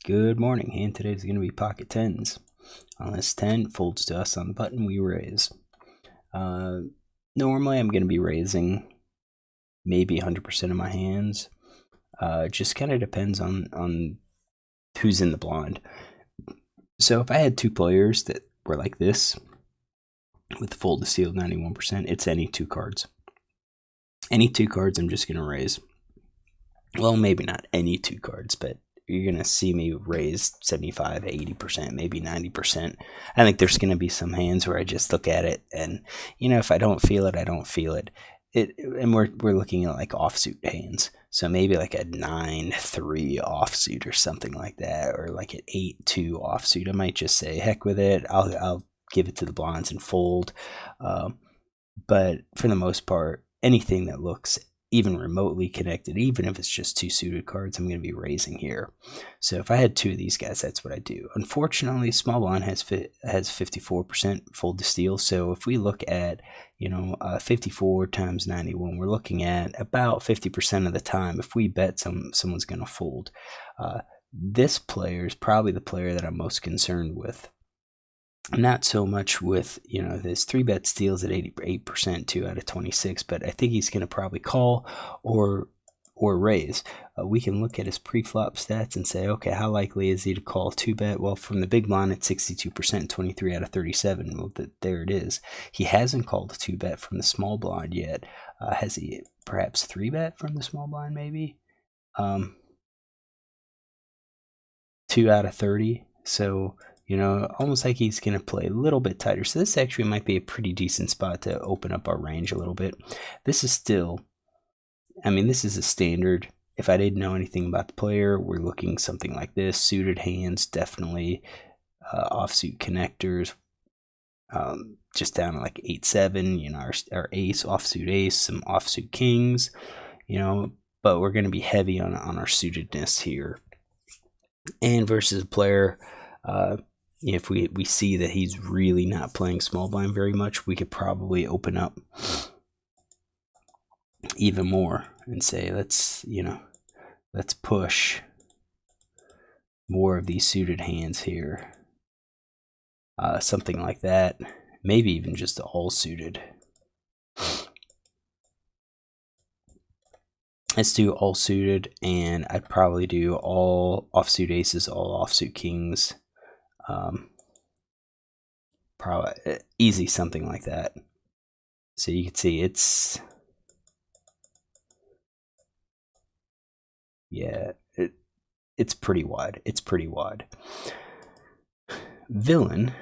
Good morning, and today's going to be pocket tens. On this 10, folds to us on the button, we raise. Normally I'm going to be raising maybe 100% of my hands. Just kind of depends on who's in the blind. So if I had two players that were like this, with the fold to steal 91%, it's any two cards. Any two cards I'm just going to raise. Well, maybe not any two cards, but you're going to see me raise 75, 80%, maybe 90%. I think there's going to be some hands where I just look at it and, if I don't feel it, I don't feel it. And we're looking at like offsuit hands. So maybe like a 9-3 offsuit or something like that, or like an 8-2 offsuit. I might just say, heck with it. I'll give it to the blinds and fold. But for the most part, anything that looks even remotely connected, even if it's just two suited cards, I'm going to be raising here. So if I had two of these guys, that's what I do. Unfortunately, small blind has 54% fold to steal. So if we look at 54 times 91, we're looking at about 50% of the time. If we bet someone's going to fold, this player is probably the player that I'm most concerned with. Not so much with, this 3-bet steals at 88%, 2 out of 26, but I think he's going to probably call or raise. We can look at his pre-flop stats and say, okay, how likely is he to call 2-bet? Well, from the big blind, it's 62%, 23 out of 37. Well, there it is. He hasn't called a 2-bet from the small blind yet. Has he perhaps 3-bet from the small blind, maybe? 2 out of 30. So almost like he's going to play a little bit tighter. So this actually might be a pretty decent spot to open up our range a little bit. This is still, this is a standard. If I didn't know anything about the player, we're looking something like this. Suited hands, definitely. Offsuit connectors, just down to like 8-7, our ace, offsuit ace, some offsuit kings, but we're going to be heavy on our suitedness here. And versus a player, if we see that he's really not playing small blind very much, we could probably open up even more and say, let's push more of these suited hands here. Something like that. Maybe even just all suited. Let's do all suited, and I'd probably do all offsuit aces, all offsuit kings. Probably easy, something like that. So you can see it's it's pretty wide. It's pretty wide. Villain,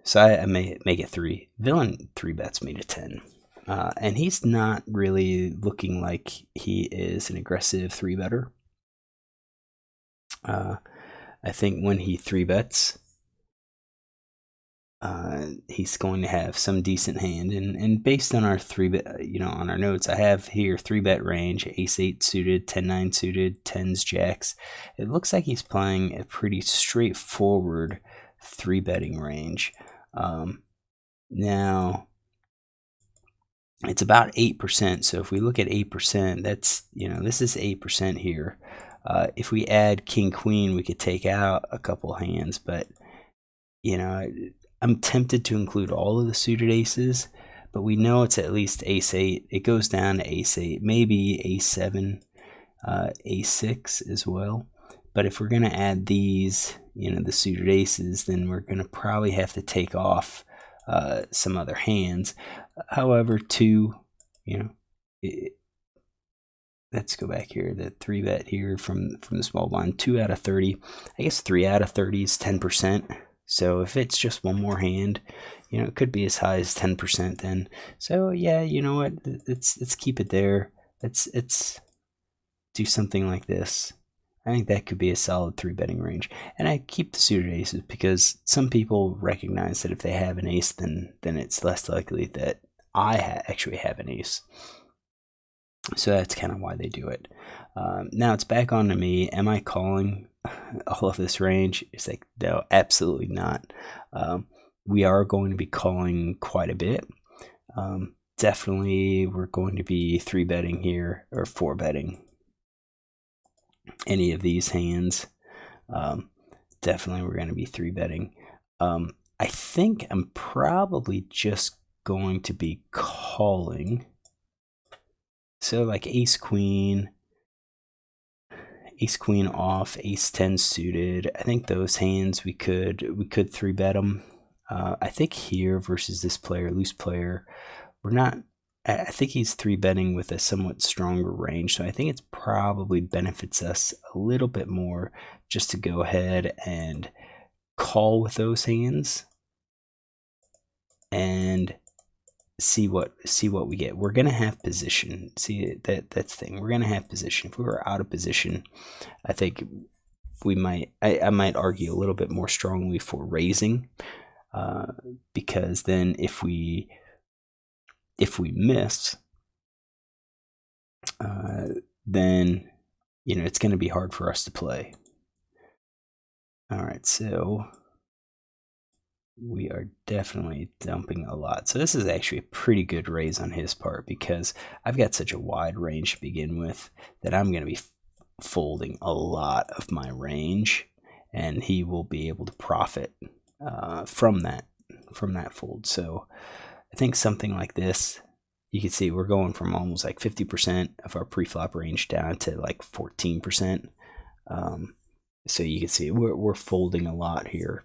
so I may make it 3. Villain 3-bets me to 10. And he's not really looking like he is an aggressive 3-better. I think when he 3-bets, he's going to have some decent hand, and based on our 3-bet, on our notes, I have here 3-bet range: ace-8 suited, 10-9 suited, 10s, jacks. It looks like he's playing a pretty straightforward 3-betting range. Now it's about 8%. So if we look at 8%, that's this is 8% here. If we add king queen, we could take out a couple hands, but I'm tempted to include all of the suited aces, but we know it's at least ace-8. It goes down to ace-8, maybe ace-7, ace-6 as well. But if we're going to add these, the suited aces, then we're going to probably have to take off some other hands. However, let's go back here. The 3-bet here from the small blind, 2 out of 30. I guess 3 out of 30 is 10%. So if it's just one more hand, it could be as high as 10% then. So yeah, you know what? Let's keep it there. Let's do something like this. I think that could be a solid 3-betting range. And I keep the suited aces because some people recognize that if they have an ace, then it's less likely that I actually have an ace. So that's kind of why they do it. Now it's back on to me. Am I calling all of this range? It's like, no, absolutely not. We are going to be calling quite a bit. Definitely we're going to be 3-betting here, or 4-betting any of these hands. definitely we're going to be 3-betting. I think I'm probably just going to be calling. So like ace queen off, ace 10 suited. I think those hands we could 3-bet them. I think here versus this player, loose player, we're not. I think he's 3-betting with a somewhat stronger range, so I think it's probably benefits us a little bit more just to go ahead and call with those hands and see what we get. We're gonna have position. See that's the thing. We're gonna have position. If we were out of position, I think we might. I might argue a little bit more strongly for raising, because then if we miss, then it's going to be hard for us to play. All right, so we are definitely dumping a lot. So this is actually a pretty good raise on his part because I've got such a wide range to begin with that I'm going to be folding a lot of my range, and he will be able to profit from that fold. So I think something like this, you can see we're going from almost like 50% of our pre-flop range down to like 14%. So you can see we're folding a lot here,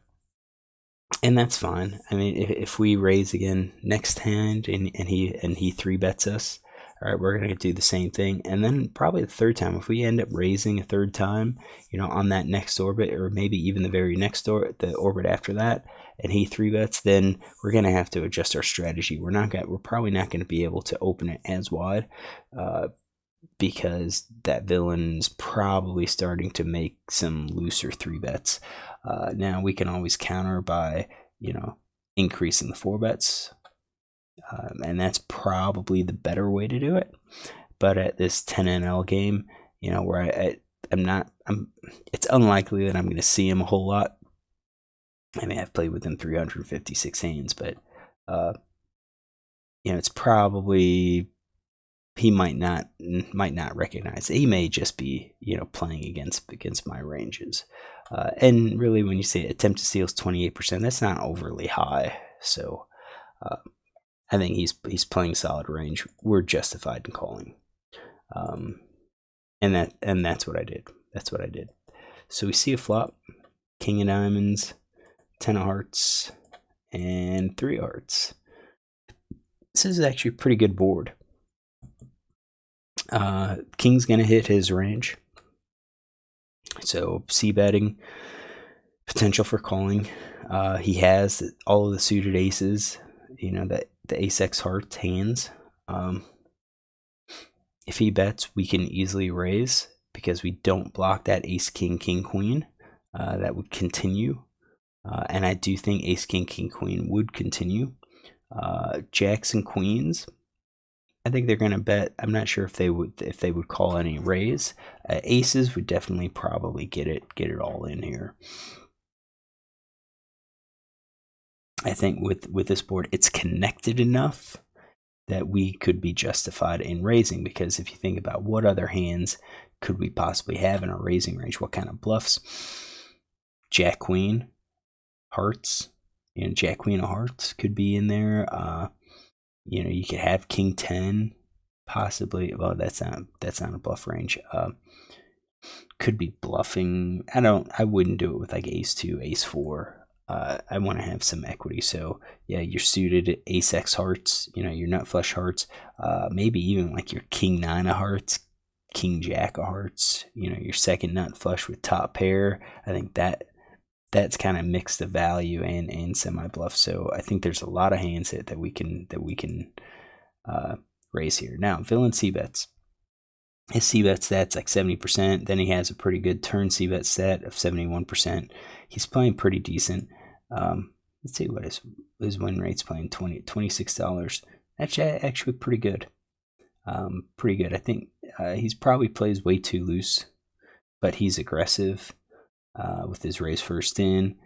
and that's fine. I mean, if we raise again next hand and he 3-bets us, all right, we're gonna do the same thing. And then probably the third time, if we end up raising a third time, on that next orbit, or maybe even the very next the orbit after that, and he 3-bets, then we're gonna have to adjust our strategy. We're probably not gonna be able to open it as wide, because that villain's probably starting to make some looser 3-bets. Now we can always counter by increasing the 4-bets. And that's probably the better way to do it. But at this 10 NL game, where it's unlikely that I'm going to see him a whole lot. I mean, I've played with him 356 hands, but it's probably he might not recognize it. He may just be playing against my ranges. And really, when you say attempt to steal is 28%, that's not overly high. So I think he's playing solid range. We're justified in calling, and that's what I did. So we see a flop: king of diamonds, 10 of hearts, and 3 of hearts. This is actually a pretty good board. King's gonna hit his range, so c-betting, potential for calling. He has all of the suited aces. That the ace-x hearts hands. If he bets, we can easily raise because we don't block that ace king king queen. That would continue, and I do think ace king king queen would continue. Jacks and queens, I think they're going to bet. I'm not sure if they would call any raise. Aces would definitely probably get it all in here. I think with this board, it's connected enough that we could be justified in raising, because if you think about what other hands could we possibly have in our raising range, what kind of bluffs? Jack Queen, hearts, Jack Queen of hearts could be in there. You could have King 10, possibly. Well, that's not a bluff range. Could be bluffing. I wouldn't do it with like ace 2, ace 4. I want to have some equity. So yeah, your suited ace-x hearts, your nut flush hearts, maybe even like your king 9 of hearts, king jack of hearts, your second nut flush with top pair. I think that's kind of mixed of value and semi bluff. So I think there's a lot of hands that we can raise here. Now villain c-bets. His c-bet stat's like 70%. Then he has a pretty good turn c-bet stat of 71%. He's playing pretty decent. Let's see what his win rate's playing. $26. That's actually pretty good. Pretty good. I think he's probably plays way too loose, but he's aggressive with his raise first in.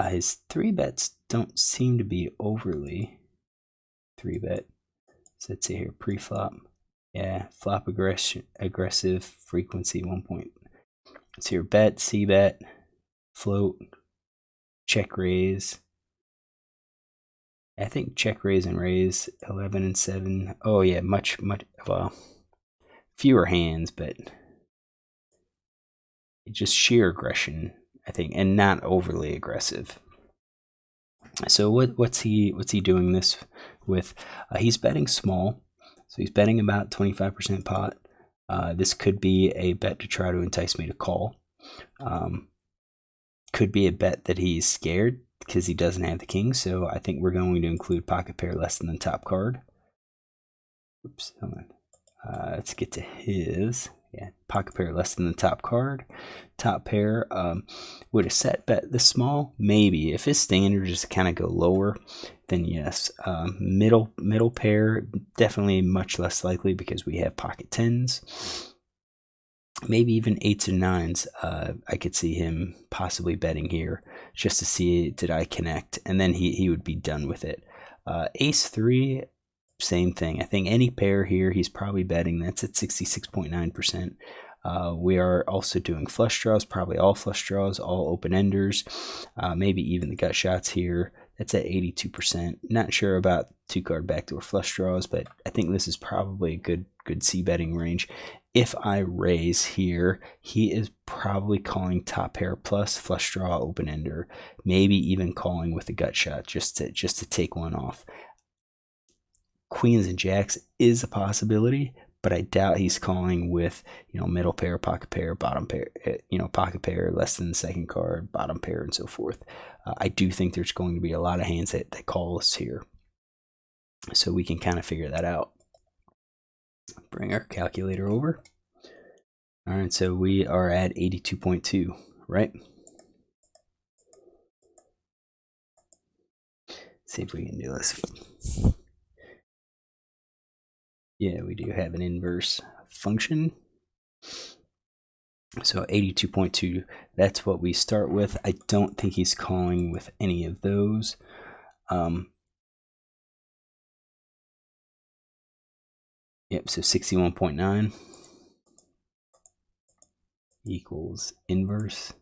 His 3-bets don't seem to be overly 3-bet. So let's see here, pre-flop. Yeah, flop aggressive frequency 1 point. It's your bet, c-bet, float, check raise. I think check raise and raise 11 and 7. Oh yeah, much well, fewer hands, but just sheer aggression, I think, and not overly aggressive. So what's he doing this with? He's betting small, so he's betting about 25% pot. This could be a bet to try to entice me to call. Could be a bet that he's scared because he doesn't have the king. So I think we're going to include pocket pair less than the top card. Oops, hold on. Let's get to his. Yeah, pocket pair less than the top card. Top pair. Would a set bet this small? Maybe. If his standard is to kind of go lower, then yes. Middle pair, definitely much less likely because we have pocket tens. Maybe even 8s and 9s. I could see him possibly betting here just to see, did I connect? And then he would be done with it. Ace 3, same thing. I think any pair here, he's probably betting. That's at 66.9%. We are also doing flush draws, probably all flush draws, all open enders, maybe even the gut shots here. That's at 82%. Not sure about 2-card backdoor flush draws, but I think this is probably a good C betting range. If I raise here, he is probably calling top pair plus flush draw open ender, maybe even calling with a gut shot just to take one off. Queens and jacks is a possibility, but I doubt he's calling with, middle pair, pocket pair, bottom pair, pocket pair less than the second card, bottom pair, and so forth. I do think there's going to be a lot of hands that call us here, so we can kind of figure that out. Bring our calculator over. All right, so we are at 82.2, right? See if we can do this. Yeah, we do have an inverse function. So 82.2, that's what we start with. I don't think he's calling with any of those. Yep, so 61.9 equals inverse.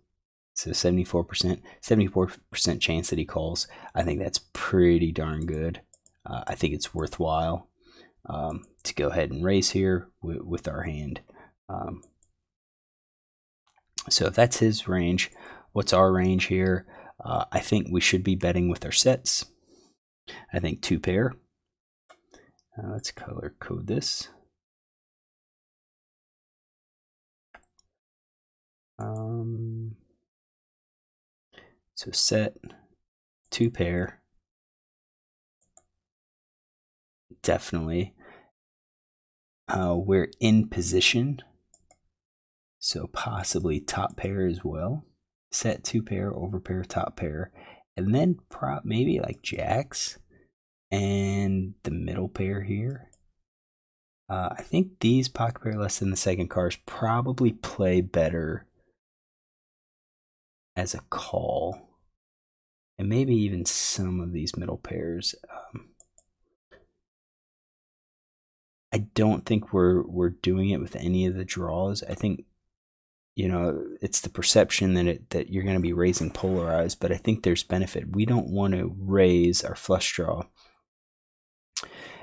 So 74% chance that he calls. I think that's pretty darn good. I think it's worthwhile to go ahead and raise here with our hand. So if that's his range, what's our range here? I think we should be betting with our sets. I think 2 pair. Let's color code this. So set 2 pair. Definitely. We're in position, so possibly top pair as well. Set 2 pair, over pair, top pair, and then maybe like jacks and the middle pair here. I think these pocket pair less than the second cards probably play better as a call, and maybe even some of these middle pairs. I don't think we're doing it with any of the draws. I think, it's the perception that you're going to be raising polarized, but I think there's benefit. We don't want to raise our flush draw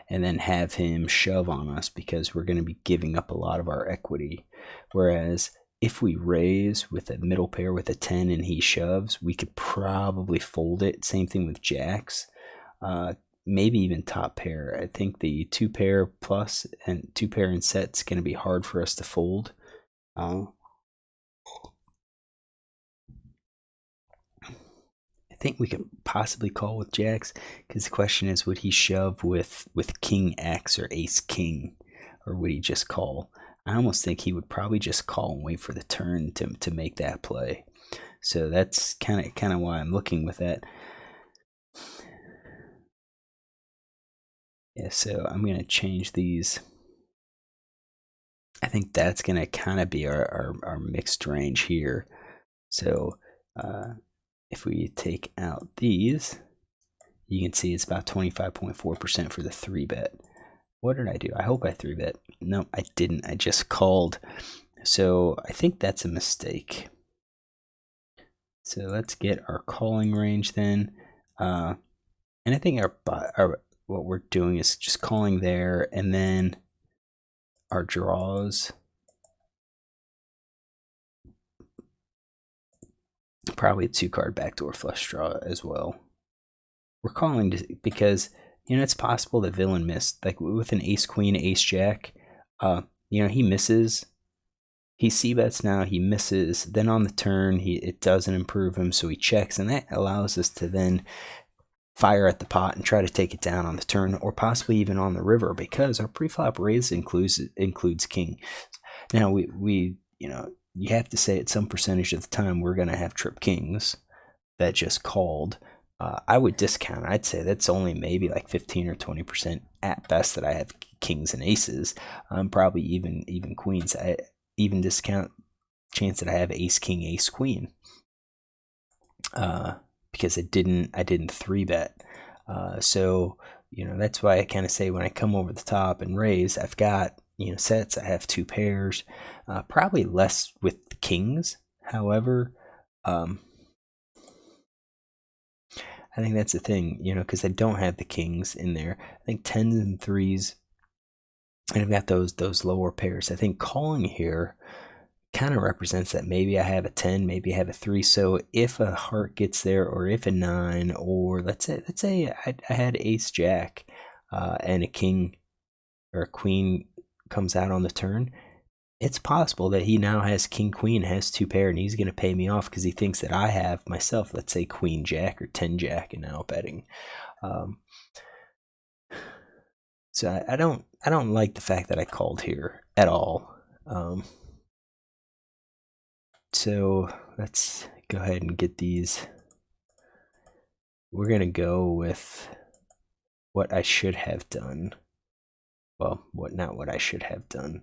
and then have him shove on us because we're going to be giving up a lot of our equity. Whereas if we raise with a middle pair with a 10 and he shoves, we could probably fold it. Same thing with jacks. Maybe even top pair. I think the 2 pair plus and 2 pair and set's going to be hard for us to fold. I think we could possibly call with jacks because the question is, would he shove with king X or ace king, or would he just call? I almost think he would probably just call and wait for the turn to make that play. So that's kind of why I'm looking with that. Yeah, so I'm going to change these. I think that's going to kind of be our mixed range here. So if we take out these, you can see it's about 25.4% for the 3-bet. What did I do? I hope I 3-bet. No, I didn't. I just called. So I think that's a mistake. So let's get our calling range then. And I think our what we're doing is just calling there, and then our draws. Probably a 2-card backdoor flush draw as well. We're calling because, you know, it's possible that villain missed. Like with an ace queen, ace jack, you know, he misses. He c-bets now, he misses. Then on the turn, it doesn't improve him, so he checks, and that allows us to then fire at the pot and try to take it down on the turn, or possibly even on the river, because our preflop raise includes king. Now we you know, you have to say at some percentage of the time we're going to have trip kings that just called. I would discount. I'd say that's only maybe like 15 or 20% at best that I have kings and aces. Probably even queens. I even discount chance that I have ace king, ace queen. Because I didn't 3-bet. So, you know, that's why I kind of say when I come over the top and raise, I've got, you know, sets. I have 2 pairs. Probably less with the kings. However, I think that's the thing, you know, because I don't have the kings in there. I think 10s and 3s, and I've got those lower pairs. I think calling here kind of represents that maybe I have a 10, maybe I have a 3. So if a heart gets there, or if a 9, or let's say I had ace jack, and a king or a queen comes out on the turn, it's possible that he now has king queen, has 2 pair, and he's going to pay me off because he thinks that I have myself, let's say queen jack or 10 jack, and now betting. So I don't like the fact that I called here at all. So let's go ahead and get these. We're going to go with what I should have done. Well, not what I should have done.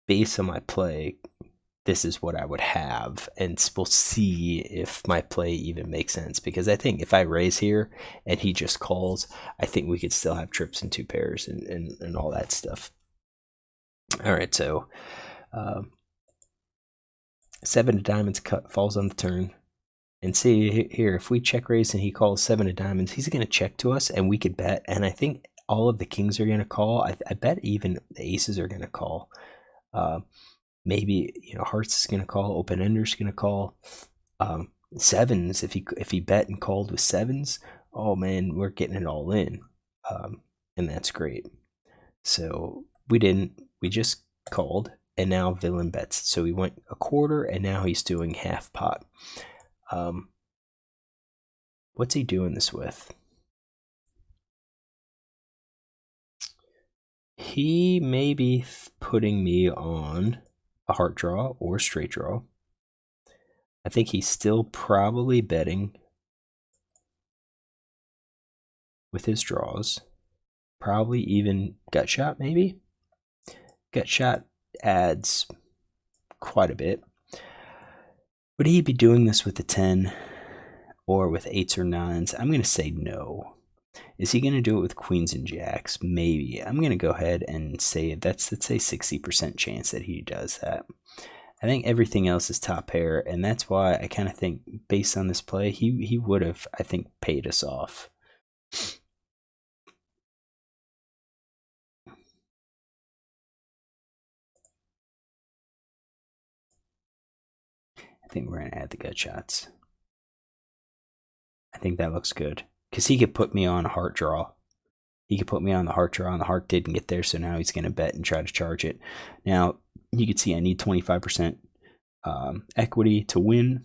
Based on my play, this is what I would have, and we'll see if my play even makes sense, because I think if I raise here and he just calls, I think we could still have trips and 2 pairs and all that stuff. All right, so 7 of diamonds falls on the turn, and see here, if we check raise and he calls 7 of diamonds, he's going to check to us, and we could bet, and I think all of the kings are going to call. I bet even the aces are going to call. Maybe, you know, hearts is going to call, open ender's going to call. 7s, if he bet and called with 7s, oh man, we're getting it all in, and that's great. So we didn't, we just called, and now villain bets. So we went a quarter, and now he's doing half pot. What's he doing this with? He may be putting me on a heart draw or a straight draw. I think he's still probably betting with his draws. Probably even gut shot, maybe. Gut shot adds quite a bit. Would he be doing this with a 10 or with 8s or 9s? I'm going to say no. Is he going to do it with queens and jacks? Maybe. I'm going to go ahead and say let's say 60% chance that he does that. I think everything else is top pair, and that's why I kind of think, based on this play, he would have, I think, paid us off. I think we're going to add the gut shots. I think that looks good, because he could put me on a heart draw. He could put me on the heart draw, and the heart didn't get there, so now he's going to bet and try to charge it. Now, you can see I need 25% equity to win.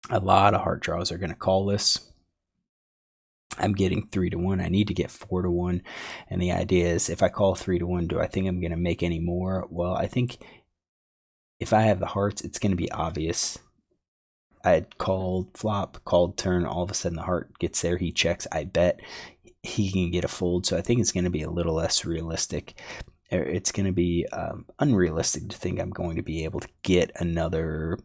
A lot of heart draws are going to call this. I'm getting 3-1. I need to get 4-1. And the idea is, if I call 3-1, do I think I'm going to make any more? Well, I think if I have the hearts, it's going to be obvious. I had called flop, called turn, all of a sudden the heart gets there, he checks, I bet he can get a fold. So I think it's going to be a little less realistic. It's going to be unrealistic to think I'm going to be able to get another,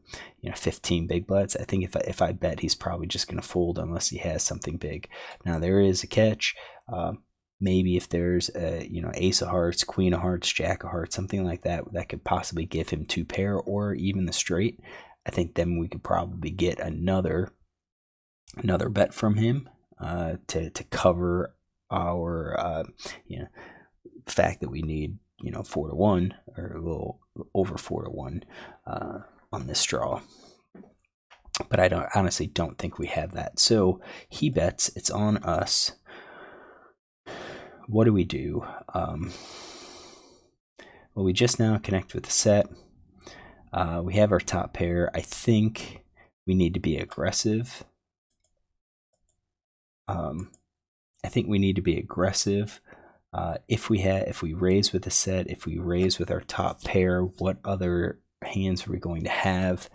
15 big bets. I think if I bet, he's probably just going to fold unless he has something big. Now there is a catch. Maybe if there's a ace of hearts, queen of hearts, jack of hearts, something like that, that could possibly give him 2 pair or even the straight. I think then we could probably get another bet from him to cover our fact that we need 4-1 or a little over 4-1 on this draw. But I honestly don't think we have that. So he bets. It's on us. What do we do? Well, we just now connect with the set. We have our top pair. I think we need to be aggressive. If we raise with the set, if we raise with our top pair, what other hands are we going to have?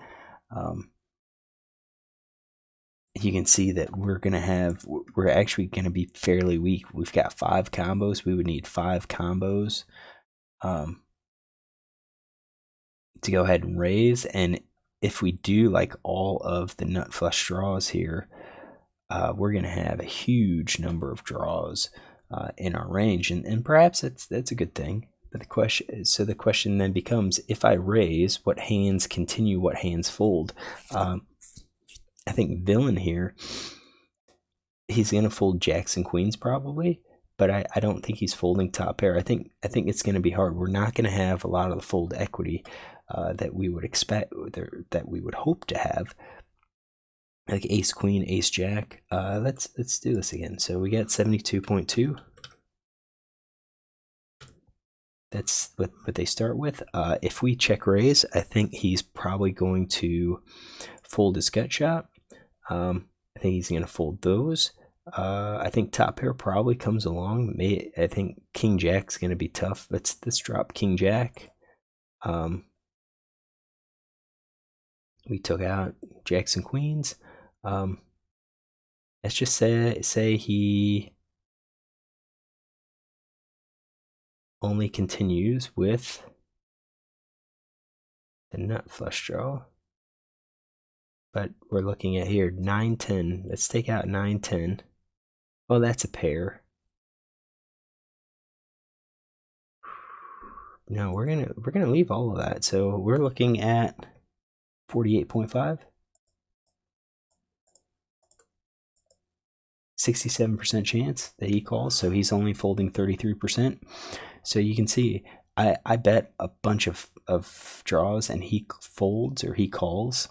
You can see that we're actually going to be fairly weak. We've got 5 combos. We would need 5 combos to go ahead and raise. And if we do like all of the nut flush draws here, we're going to have a huge number of draws in our range, and perhaps that's a good thing. But the question then becomes, if I raise, what hands continue, what hands fold? I think villain here, he's going to fold jacks and queens probably, but I don't think he's folding top pair. I think it's going to be hard. We're not going to have a lot of the fold equity that we would expect, that we would hope to have, like ace queen, ace jack. Let's do this again. So we got 72.2. That's what they start with. If we check raise, I think he's probably going to fold his gut shot. I think he's going to fold those. I think top pair probably comes along. I think king jack's going to be tough. Let's drop king jack. We took out jacks and queens. Let's just say he only continues with the nut flush draw. But we're looking at here 9-10. Let's take out 9-10. Well, that's a pair. No, we're gonna leave all of that. So we're looking at 48.5. 67% chance that he calls, so he's only folding 33%. So you can see I bet a bunch of draws and he folds or he calls.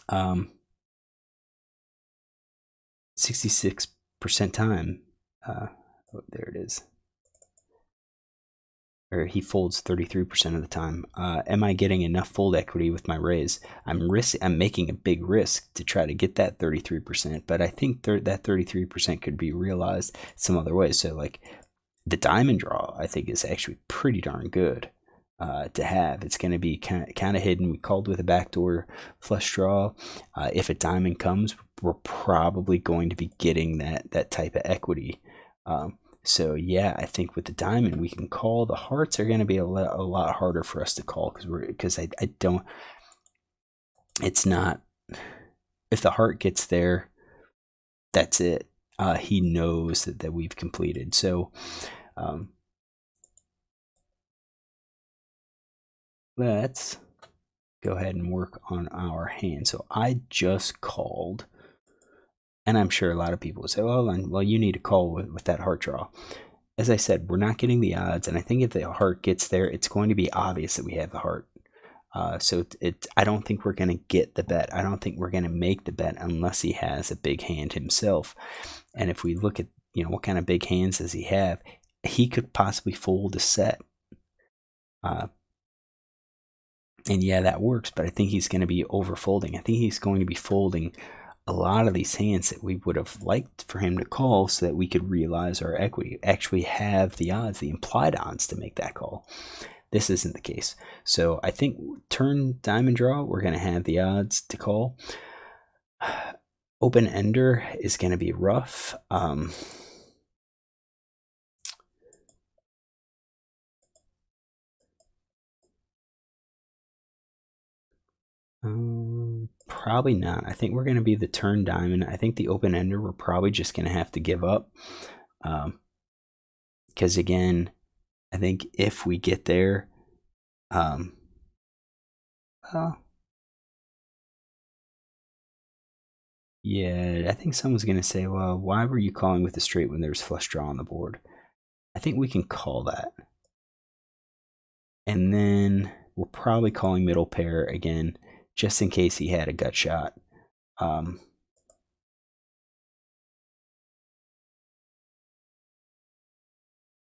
66% time. There it is. Or he folds 33% of the time. Am I getting enough fold equity with my raise? I'm making a big risk to try to get that 33%, but I think that 33% could be realized some other way. So like the diamond draw, I think is actually pretty darn good to have. It's going to be kind of hidden. We called with a backdoor flush draw. If a diamond comes, we're probably going to be getting that type of equity. So yeah, I think with the diamond we can call. The hearts are going to be a lot harder for us to call because I don't. It's not. If the heart gets there, that's it. He knows that we've completed. So let's go ahead and work on our hand. So I just called. And I'm sure a lot of people will say, well, you need to call with that heart draw. As I said, we're not getting the odds. And I think if the heart gets there, it's going to be obvious that we have the heart. So I don't think we're going to get the bet. I don't think we're going to make the bet unless he has a big hand himself. And if we look at, what kind of big hands does he have, he could possibly fold a set. And yeah, that works. But I think he's going to be overfolding. I think he's going to be folding a lot of these hands that we would have liked for him to call so that we could realize our equity, actually have the odds, the implied odds to make that call. This isn't the case. So I think turn diamond draw, we're going to have the odds to call. Open ender is going to be rough. Probably not. I think we're going to be the turn diamond. I think the open ender we're probably just going to have to give up. Because again, I think if we get there, well, Yeah, I think someone's going to say, well, why were you calling with the straight when there's flush draw on the board? I think we can call that. And then we're probably calling middle pair again, just in case he had a gut shot. And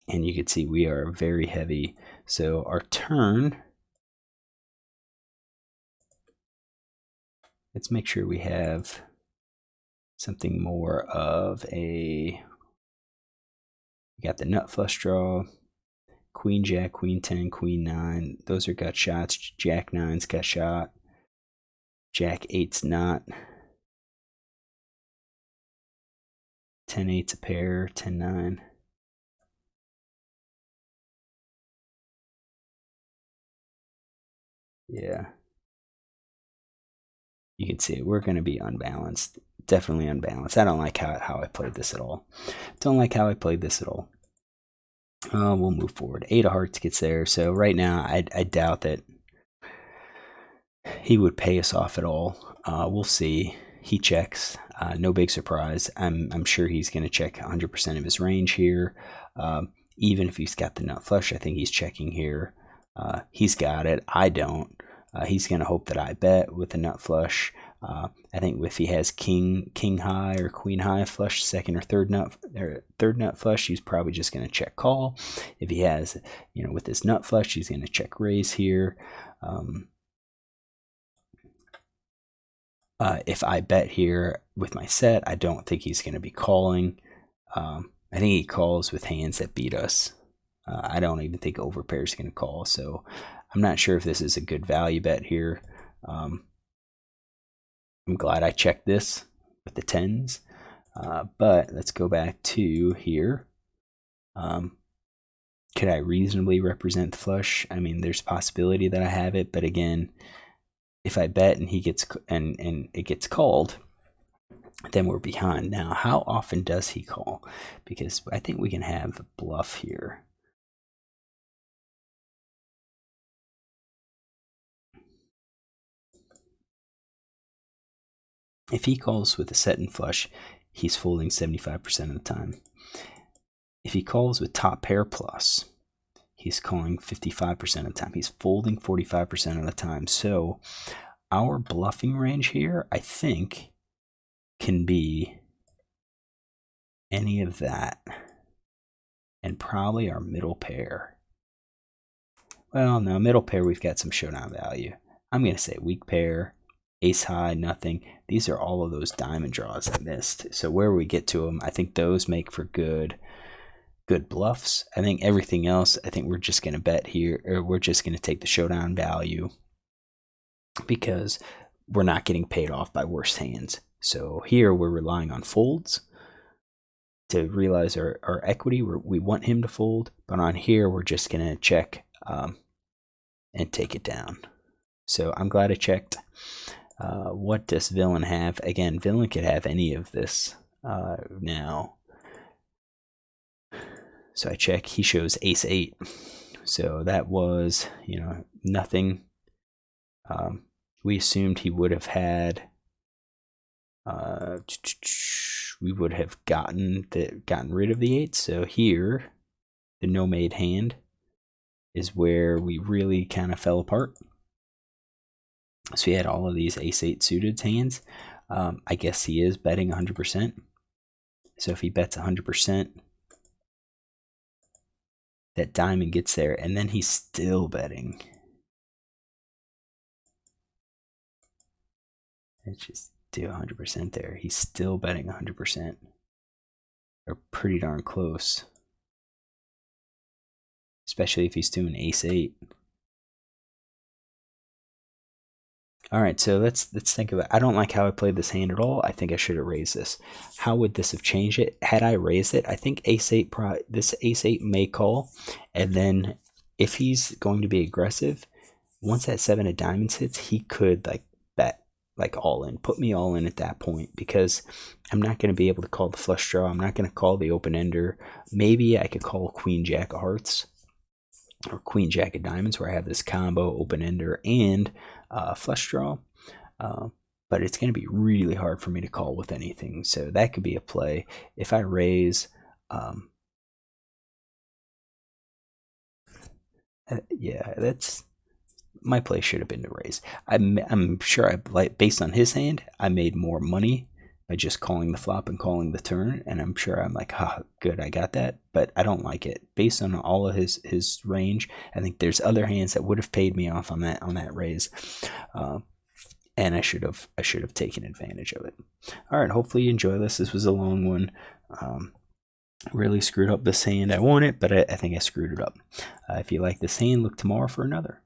you can see we are very heavy. So our turn, let's make sure we have something more of a, we got the nut flush draw, queen jack, queen 10, queen 9. Those are gut shots. Jack 9's gut shot. Jack 8's not. 10 8's a pair. 10 9. Yeah. You can see it. We're going to be unbalanced. Definitely unbalanced. I don't like how I played this at all. Don't like how I played this at all. We'll move forward. 8 of hearts gets there. So right now, I doubt that he would pay us off at all. We'll see. He checks. No big surprise. I'm sure he's going to check 100% of his range here. Even if he's got the nut flush, I think he's checking here. He's got it. I don't. He's going to hope that I bet with the nut flush. I think if he has king high or queen high flush, second or third nut flush, he's probably just going to check call. If he has, with his nut flush, he's going to check raise here. If I bet here with my set, I don't think he's going to be calling. I think he calls with hands that beat us. I don't even think overpair is going to call, so I'm not sure if this is a good value bet here. I'm glad I checked this with the 10s, but let's go back to here. Could I reasonably represent the flush? I mean, there's a possibility that I have it, but again, if I bet and he gets and it gets called, then we're behind. Now, how often does he call? Because I think we can have a bluff here. If he calls with a set and flush, he's folding 75% of the time. If he calls with top pair plus, he's calling 55% of the time. He's folding 45% of the time. So our bluffing range here, I think, can be any of that and probably our middle pair. Well, no, middle pair, we've got some showdown value. I'm going to say weak pair, ace high, nothing. These are all of those diamond draws I missed. So where we get to them, I think those make for good bluffs. I think everything else, I think we're just going to bet here, or we're just going to take the showdown value because we're not getting paid off by worse hands. So here we're relying on folds to realize our equity. We want him to fold, but on here we're just going to check and take it down. So I'm glad I checked. What does villain have? Again, villain could have any of this now. So I check. He shows ace 8. So that was, nothing. We assumed he would have had. We would have gotten rid of the 8. So here, the no made hand is where we really kind of fell apart. So he had all of these ace 8 suited hands. I guess he is betting 100%. So if he bets 100%, that diamond gets there, and then he's still betting. Let's just do 100% there. He's still betting 100%. Or pretty darn close. Especially if he's doing ace 8. All right, so let's think about it. I don't like how I played this hand at all. I think I should have raised this. How would this have changed it? Had I raised it, I think ace 8, this ace 8 may call. And then if he's going to be aggressive, once that 7 of diamonds hits, he could bet all in, put me all in at that point, because I'm not going to be able to call the flush draw. I'm not going to call the open ender. Maybe I could call queen jack of hearts or queen jack of diamonds, where I have this combo open ender and flush draw. but it's going to be really hard for me to call with anything. So that could be a play. If I raise, yeah, that's my play should have been to raise. I'm sure based on his hand, I made more money by just calling the flop and calling the turn, and I'm sure I'm like, ah, good, I got that. But I don't like it based on all of his range. I think there's other hands that would have paid me off on that raise. And I should have taken advantage of it. All right, hopefully you enjoy this. This was a long one. Really screwed up this hand. I won it, but I think I screwed it up. If you like this hand, look tomorrow for another.